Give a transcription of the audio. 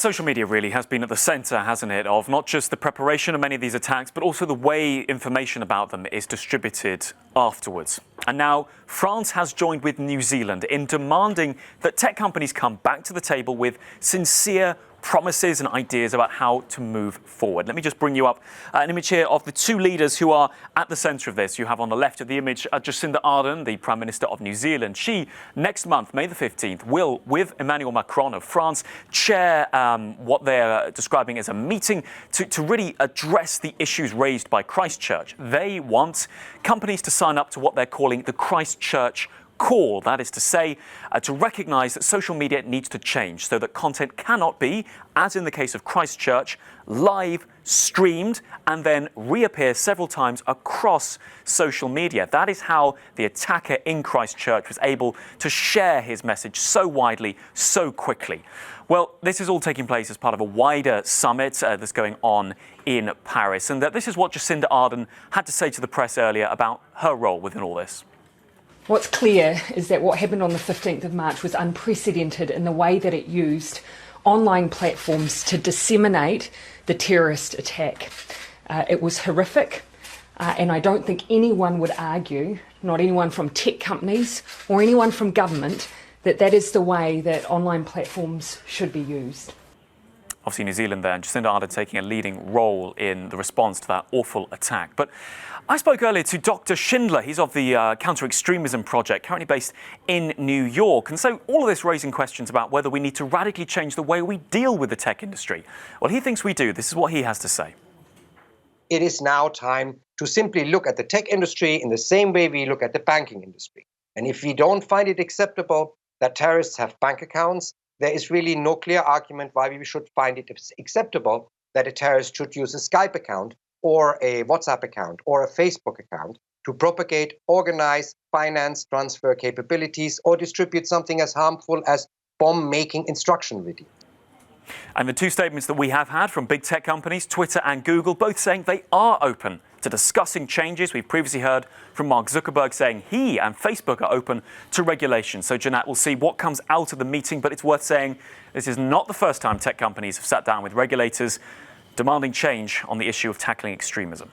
Social media really has been at the centre, hasn't it, of not just the preparation of many of these attacks, but also the way information about them is distributed afterwards. And now France has joined with New Zealand in demanding that tech companies come back to the table with sincere promises and ideas about how to move forward. Let me just bring you up an image here of the two leaders who are at the centre of this. You have on the left of the image Jacinda Ardern, the Prime Minister of New Zealand. She, next month, May the 15th, will, with Emmanuel Macron of France, chair what they're describing as a meeting to really address the issues raised by Christchurch. They want companies to sign up to what they're calling the Christchurch call, that is to say, to recognise that social media needs to change so that content cannot be, as in the case of Christchurch, live streamed and then reappear several times across social media. That is how the attacker in Christchurch was able to share his message so widely, so quickly. Well, this is all taking place as part of a wider summit that's going on in Paris, and this is what Jacinda Ardern had to say to the press earlier about her role within all this. What's clear is that what happened on the 15th of March was unprecedented in the way that it used online platforms to disseminate the terrorist attack. It was horrific, and I don't think anyone would argue, not anyone from tech companies or anyone from government, that that is the way that online platforms should be used. Obviously New Zealand there, and Jacinda Ardern taking a leading role in the response to that awful attack. But I spoke earlier to Dr. Schindler. He's of the Counter-Extremism Project, currently based in New York. And so all of this raising questions about whether we need to radically change the way we deal with the tech industry. Well, he thinks we do. This is what he has to say. It is now time to simply look at the tech industry in the same way we look at the banking industry. And if we don't find it acceptable that terrorists have bank accounts, there is really no clear argument why we should find it acceptable that a terrorist should use a Skype account or a WhatsApp account or a Facebook account to propagate, organize, finance, transfer capabilities, or distribute something as harmful as bomb-making instruction video. And the two statements that we have had from big tech companies, Twitter and Google, both saying they are open to discussing changes. We've previously heard from Mark Zuckerberg saying he and Facebook are open to regulation. So, Jeanette, we'll see what comes out of the meeting, but it's worth saying this is not the first time tech companies have sat down with regulators demanding change on the issue of tackling extremism.